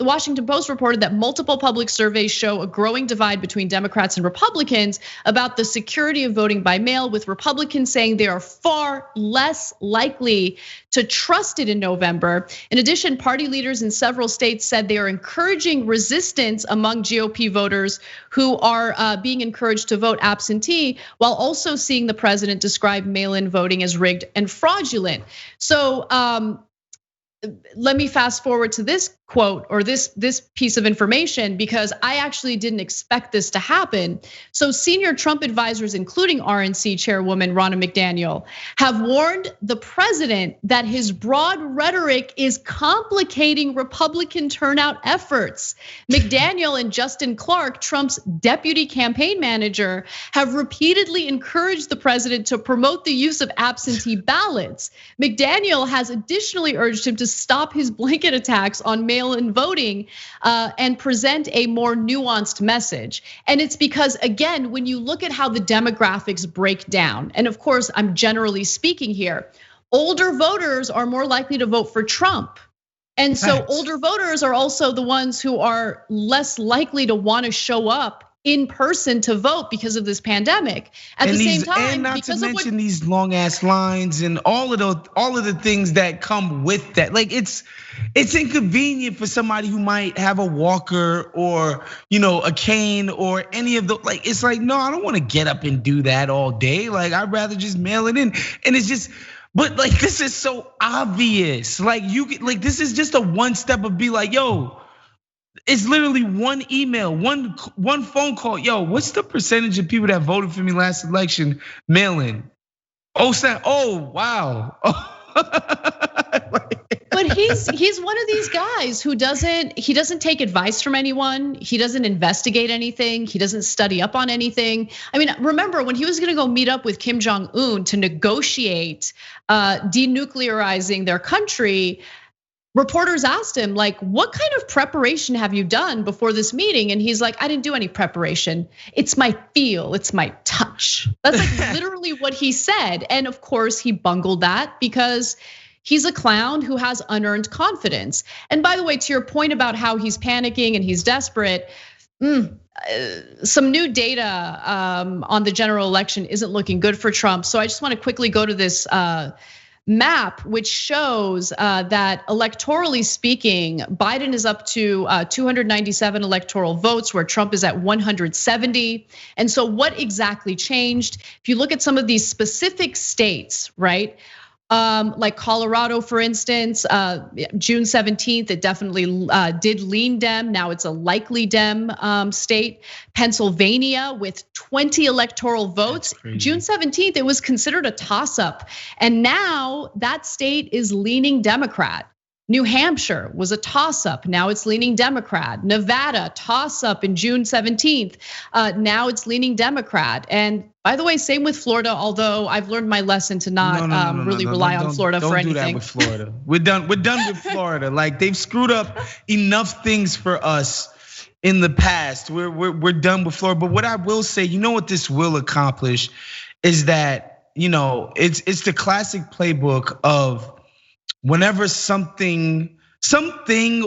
the Washington Post reported that multiple public surveys show a growing divide between Democrats and Republicans about the security of voting by mail, with Republicans saying they are far less likely to trust it in November. In addition, party leaders in several states said they are encouraging resistance among GOP voters who are being encouraged to vote absentee, while also seeing the president describe mail-in voting as rigged and fraudulent. So let me fast forward to this quote or this piece of information, because I actually didn't expect this to happen. So senior Trump advisors, including RNC chairwoman Ronna McDaniel, have warned the president that his broad rhetoric is complicating Republican turnout efforts. McDaniel and Justin Clark, Trump's deputy campaign manager, have repeatedly encouraged the president to promote the use of absentee ballots. McDaniel has additionally urged him to stop his blanket attacks on mail-in voting and present a more nuanced message. And it's because, again, when you look at how the demographics break down, and of course, I'm generally speaking here, older voters are more likely to vote for Trump. And so older voters are also the ones who are less likely to want to show up in person to vote because of this pandemic. At the same time, and not to mention these long ass lines and all of the things that come with that. Like it's inconvenient for somebody who might have a walker or a cane or any of the, like, it's like, no, I don't want to get up and do that all day. Like, I'd rather just mail it in. And it's just, but like, this is so obvious. Like this is just a one step of be like, yo, it's literally one email, one phone call. Yo, what's the percentage of people that voted for me last election mail-in? Oh, wow. But he's one of these guys who doesn't take advice from anyone. He doesn't investigate anything. He doesn't study up on anything. I mean, remember when he was gonna go meet up with Kim Jong-un to negotiate denuclearizing their country, reporters asked him, like, what kind of preparation have you done before this meeting? And he's like, I didn't do any preparation. It's my feel, it's my touch. That's like literally what he said. And of course, he bungled that because he's a clown who has unearned confidence. And by the way, to your point about how he's panicking and he's desperate, some new data on the general election isn't looking good for Trump. So I just want to quickly go to this map, which shows that electorally speaking, Biden is up to 297 electoral votes, where Trump is at 170. And so what exactly changed? If you look at some of these specific states, right? Like Colorado, for instance, June 17th, it definitely did lean Dem. Now it's a likely Dem state. Pennsylvania with 20 electoral votes. June 17th, it was considered a toss-up. And now that state is leaning Democrat. New Hampshire was a toss-up, now it's leaning Democrat. Nevada, toss-up in June 17th, now it's leaning Democrat. And by the way, same with Florida, although I've learned my lesson to not really rely on Florida for anything. Don't do that with Florida. We're done with Florida. Like, they've screwed up enough things for us in the past. We're done with Florida. But what I will say, what this will accomplish is that, it's the classic playbook of whenever something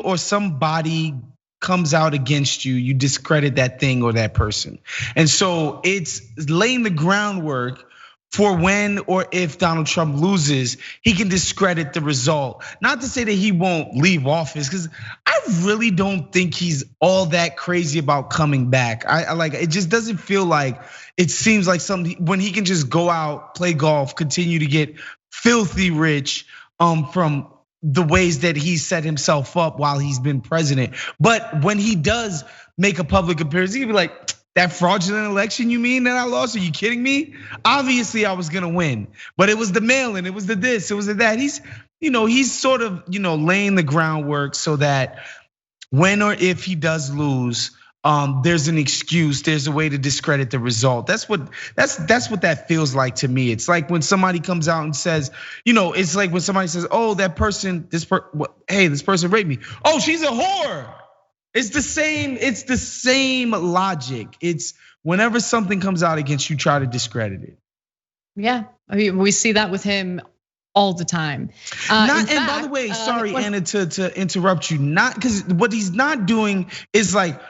or somebody comes out against you, you discredit that thing or that person. And so it's laying the groundwork for when or if Donald Trump loses, he can discredit the result. Not to say that he won't leave office, because I really don't think he's all that crazy about coming back. I like, it just doesn't feel like, it seems like something when he can just go out, play golf, continue to get filthy rich from the ways that he set himself up while he's been president. But when he does make a public appearance, he can be like, that fraudulent election you mean that I lost? Are you kidding me? Obviously I was gonna win, but it was the mail-in, it was the this, it was the that. He's sort of, laying the groundwork so that when or if he does lose, there's an excuse, there's a way to discredit the result. That's what that feels like to me. It's like when somebody comes out and says, it's like when somebody says, oh, this person raped me. Oh, she's a whore. It's the same logic. It's whenever something comes out against you, try to discredit it. Yeah, I mean, we see that with him all the time. And by the way, sorry, Anna, to interrupt you, not because what he's not doing is like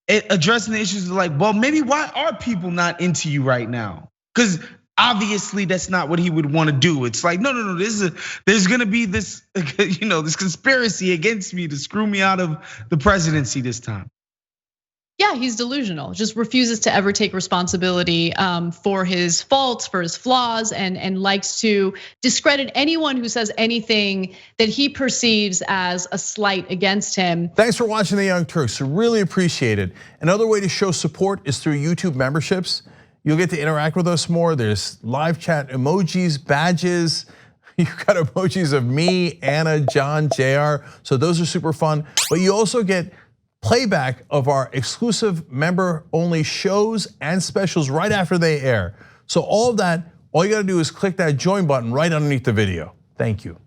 addressing the issues like, well, maybe why are people not into you right now? Because obviously that's not what he would want to do. It's like, no, there's gonna be this, this conspiracy against me to screw me out of the presidency this time. Yeah, he's delusional, just refuses to ever take responsibility for his faults, for his flaws, and likes to discredit anyone who says anything that he perceives as a slight against him. Thanks for watching The Young Turks, really appreciate it. Another way to show support is through YouTube memberships. You'll get to interact with us more. There's live chat emojis, badges. You've got emojis of me, Anna, John, JR, so those are super fun. But you also get playback of our exclusive member-only shows and specials right after they air. So all of that, all you gotta do is click that join button right underneath the video. Thank you.